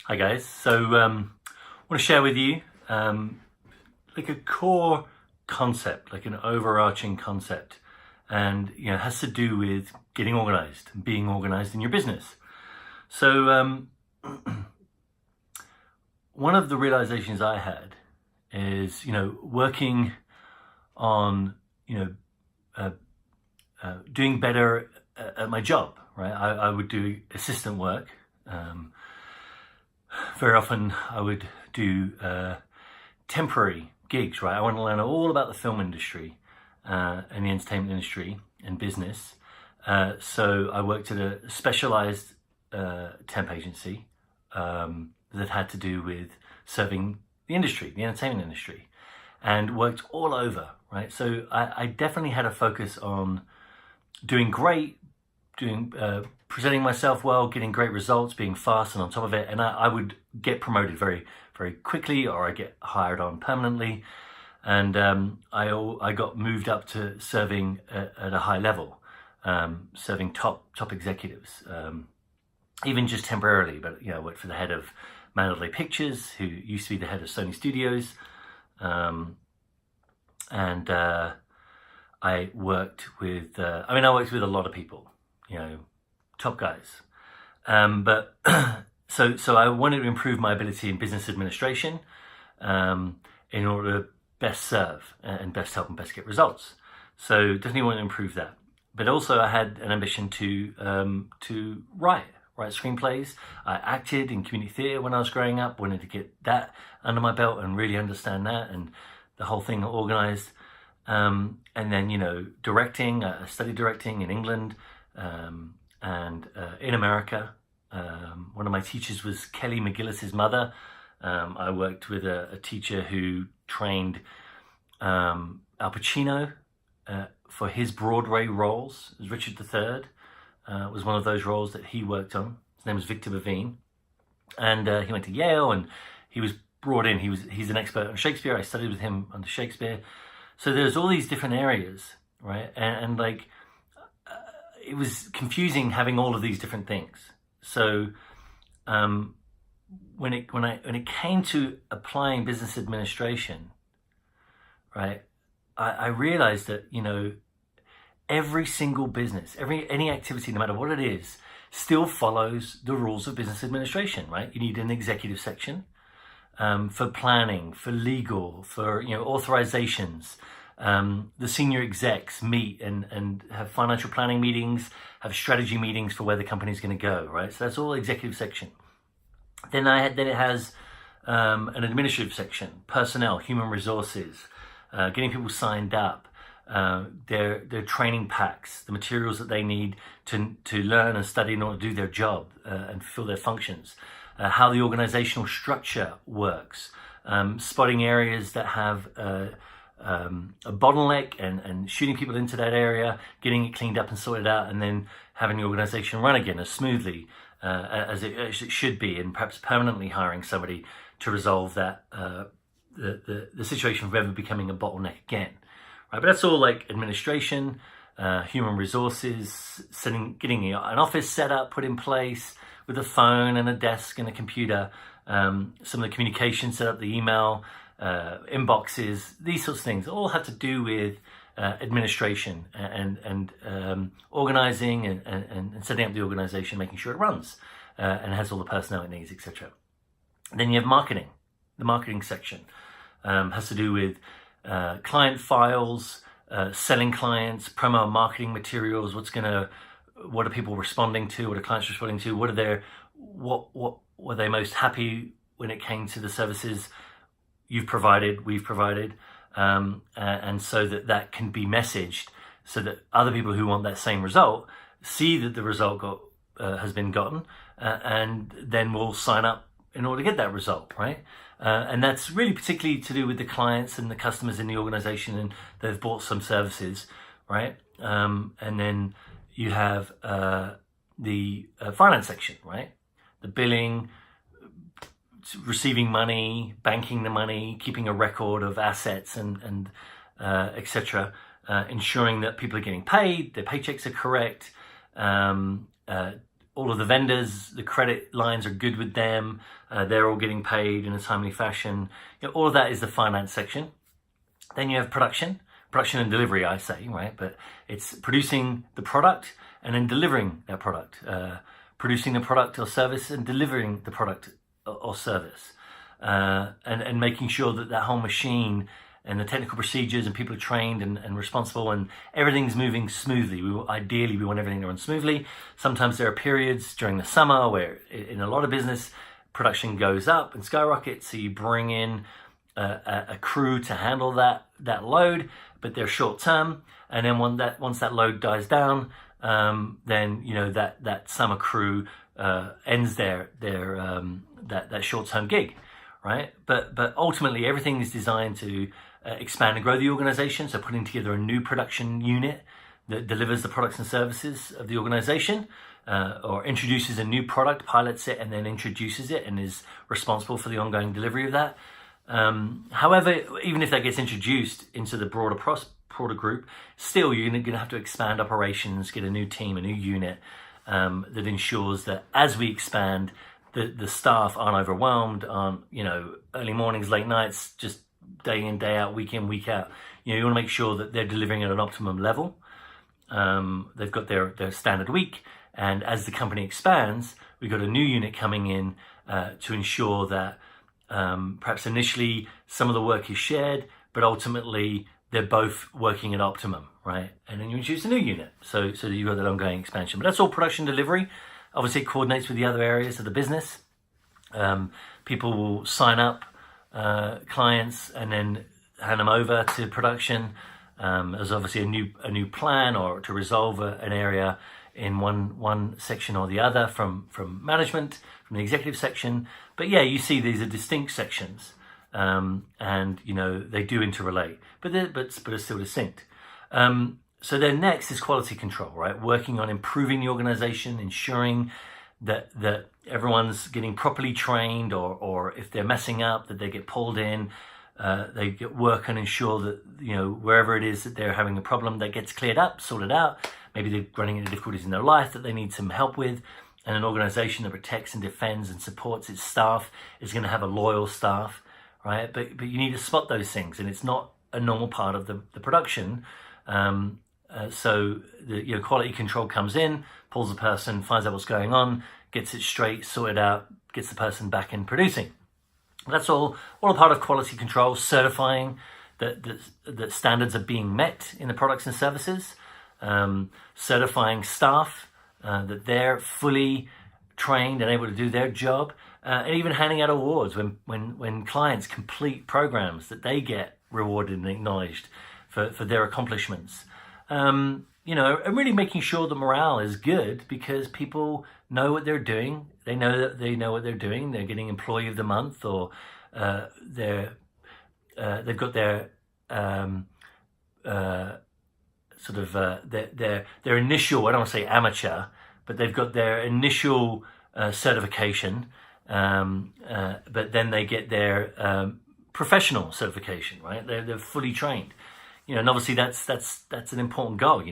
Hi guys, so I want to share with you like a core concept, like an overarching concept, and it has to do with getting organized and being organized in your business. So one of the realizations I had is working on doing better at my job, right? I would do assistant work. Very often I would do temporary gigs, right? I want to learn all about the film industry and the entertainment industry and business. So I worked at a specialized temp agency that had to do with serving the industry, the entertainment industry, and worked all over, right? So I definitely had a focus on doing great, presenting myself well, getting great results, being fast and on top of it. And I would get promoted very, very quickly, or I get hired on permanently. And I got moved up to serving at a high level, serving top executives, even just temporarily. But I worked for the head of Mandalay Pictures, who used to be the head of Sony Studios, and I worked with I worked with a lot of people, top guys, but so I wanted to improve my ability in business administration in order to best serve and best help and best get results. So definitely want to improve that. But also I had an ambition to write screenplays. I acted in community theatre when I was growing up, wanted to get that under my belt and really understand that and the whole thing organized. And then, directing, I studied directing in England and in America. One of my teachers was Kelly McGillis's mother. I worked with a teacher who trained Al Pacino for his Broadway roles. It was Richard III. Was one of those roles that he worked on. His name was Victor Bavine. And he went to Yale and he was brought in. He's an expert on Shakespeare. I studied with him under Shakespeare. So there's all these different areas, right? And it was confusing having all of these different things. So when it came to applying business administration, right, I realized that every single business, any activity, no matter what it is, still follows the rules of business administration, right? You need an executive section for planning, for legal, for authorizations. The senior execs meet and have financial planning meetings, have strategy meetings for where the company's going to go, right? So that's all executive section. Then it has an administrative section, personnel, human resources, getting people signed up, their training packs, the materials that they need to learn and study in order to do their job and fulfill their functions, how the organizational structure works, spotting areas that have a bottleneck and shooting people into that area, getting it cleaned up and sorted out, and then having the organization run again as smoothly as it should be, and perhaps permanently hiring somebody to resolve that the situation of ever becoming a bottleneck again. Right, but that's all like administration, human resources, getting an office set up, put in place with a phone and a desk and a computer, some of the communication set up, the email, inboxes, these sorts of things all have to do with administration and organizing and setting up the organization, making sure it runs and has all the personnel it needs, etc. Then you have marketing. The marketing section has to do with client files, selling clients, promo and marketing materials. What are people responding to? What are clients responding to? What were they most happy when it came to the services we've provided, and so that can be messaged so that other people who want that same result see that the result has been gotten, and then will sign up in order to get that result, right? And that's really particularly to do with the clients and the customers in the organization, and they've bought some services, right? And then you have the finance section, right? The billing, receiving money, banking the money, keeping a record of assets and etc., ensuring that people are getting paid, their paychecks are correct, all of the vendors, the credit lines are good with them. They're all getting paid in a timely fashion. All of that is the finance section. Then you have production and delivery, I say, right? But it's producing the product and then delivering that product, producing the product or service and delivering the product or service, and making sure that that whole machine and the technical procedures and people are trained and responsible and everything's moving smoothly. Ideally, we want everything to run smoothly. Sometimes there are periods during the summer where in a lot of business, production goes up and skyrockets. So you bring in a crew to handle that load, but they're short term. And then once that load dies down, then that summer crew ends that short term gig, right? But ultimately, everything is designed to expand and grow the organization. So putting together a new production unit that delivers the products and services of the organization, or introduces a new product, pilots it, and then introduces it and is responsible for the ongoing delivery of that. However, even if that gets introduced into the broader group, still you're going to have to expand operations, get a new team, a new unit that ensures that as we expand, the staff aren't overwhelmed, aren't early mornings, late nights, just day in, day out, week in, week out. You want to make sure that they're delivering at an optimum level. They've got their standard week, and as the company expands, we've got a new unit coming in to ensure that perhaps initially some of the work is shared, but ultimately they're both working at optimum, right? And then you introduce a new unit, so that you've got that ongoing expansion. But that's all production delivery. Obviously, it coordinates with the other areas of the business. People will sign up clients and then hand them over to production. There's obviously a new plan or to resolve an area in one section or the other from management, from the executive section. But yeah, you see these are distinct sections, and they do interrelate, but are still distinct. So then next is quality control, right? Working on improving the organization, ensuring that everyone's getting properly trained, or if they're messing up, that they get pulled in. They get work and ensure that wherever it is that they're having a problem, that gets cleared up, sorted out. Maybe they're running into difficulties in their life that they need some help with. And an organization that protects and defends and supports its staff is going to have a loyal staff, right? But you need to spot those things, and it's not a normal part of the production. So the quality control comes in, pulls the person, finds out what's going on, gets it straight, sorted out, gets the person back in producing. That's all a part of quality control, certifying that standards are being met in the products and services, certifying staff that they're fully trained and able to do their job, and even handing out awards when clients complete programs, that they get rewarded and acknowledged for their accomplishments. And really making sure the morale is good, because people know what they're doing. They know what they're doing. They're getting Employee of the Month, or they've got their their initial, I don't want to say amateur, but they've got their initial certification, but then they get their professional certification, right? They're fully trained. And obviously that's an important goal,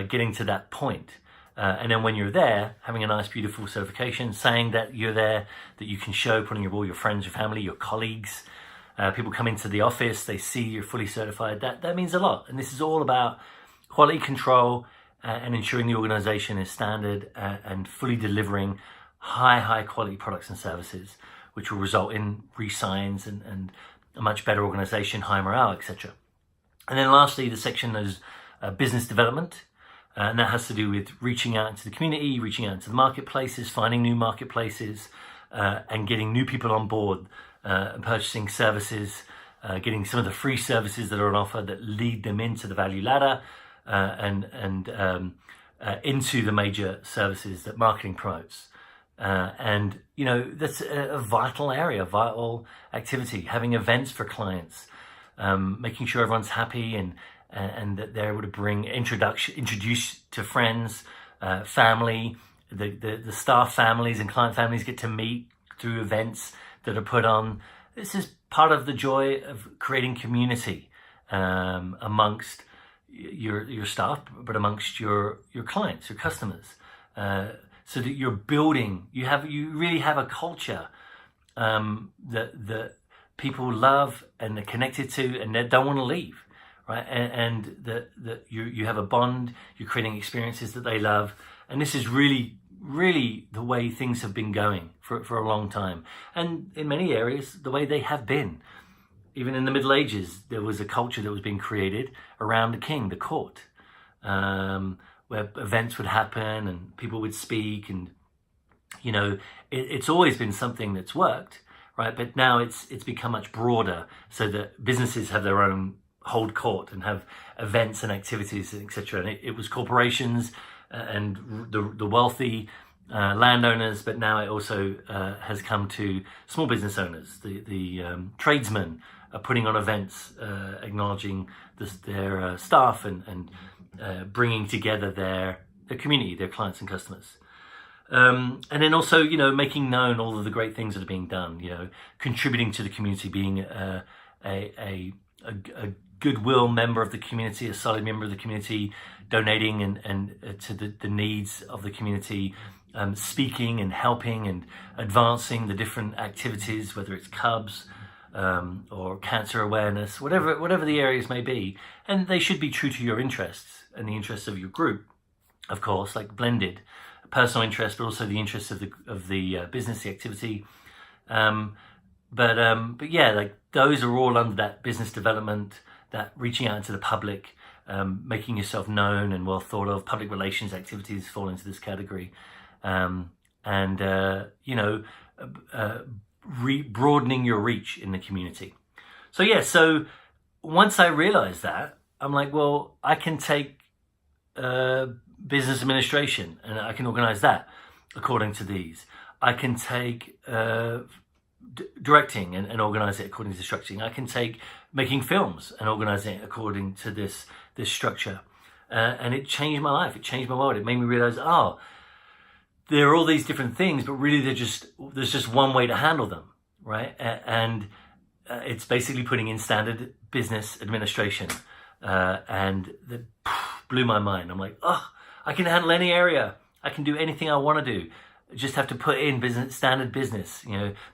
getting to that point. And then when you're there, having a nice, beautiful certification, saying that you're there, that you can show, putting all your friends, your family, your colleagues, people come into the office, they see you're fully certified. That means a lot. And this is all about quality control and ensuring the organization is standard and fully delivering high quality products and services, which will result in re-signs and a much better organization, high morale, etc. And then lastly, the section is business development. And that has to do with reaching out into the community, reaching out into the marketplaces, finding new marketplaces, and getting new people on board, and purchasing services, getting some of the free services that are on offer that lead them into the value ladder, and into the major services that marketing promotes. And that's a vital area, vital activity, having events for clients, making sure everyone's happy and that they're able to introduce to friends, family, the staff families and client families get to meet through events that are put on. This is part of the joy of creating community amongst your staff, but amongst your clients, your customers. so that you're building. You really have a culture that people love and they're connected to, and they don't want to leave, right? And that you have a bond. You're creating experiences that they love, and this is really the way things have been going for a long time, and in many areas the way they have been. Even in the Middle Ages, there was a culture that was being created around the king, the court, where events would happen and people would speak, and it's always been something that's worked, right? But now it's become much broader, so that businesses have their own hold court and have events and activities, etc. And it was corporations and the wealthy landowners, but now it also has come to small business owners. The tradesmen are putting on events, acknowledging their staff and bringing together their community, their clients and customers. And then also, making known all of the great things that are being done, contributing to the community, being a goodwill member of the community, a solid member of the community, donating and to the needs of the community, speaking and helping and advancing the different activities, whether it's Cubs or cancer awareness, whatever the areas may be. And they should be true to your interests and the interests of your group, of course, like blended personal interest, but also the interests of the business, the activity. But yeah, like those are all under that business development, that reaching out into the public, making yourself known and well thought of. Public relations activities fall into this category. Broadening your reach in the community. So yeah, so once I realized that, I'm like, well, I can take business administration and I can organize that according to these. I can take directing and organize it according to structuring. I can take making films and organizing it according to this structure. And it changed my life. It changed my world. It made me realize, there are all these different things, but really there's just one way to handle them, right? And it's basically putting in standard business administration. And that blew my mind. I'm like, I can handle any area. I can do anything I want to do. I just have to put in standard business,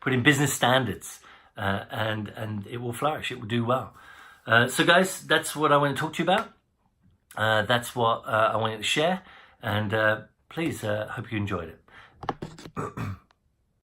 put in business standards, and it will flourish. It will do well. So guys, that's what I want to talk to you about. That's what I wanted to share. And please, hope you enjoyed it.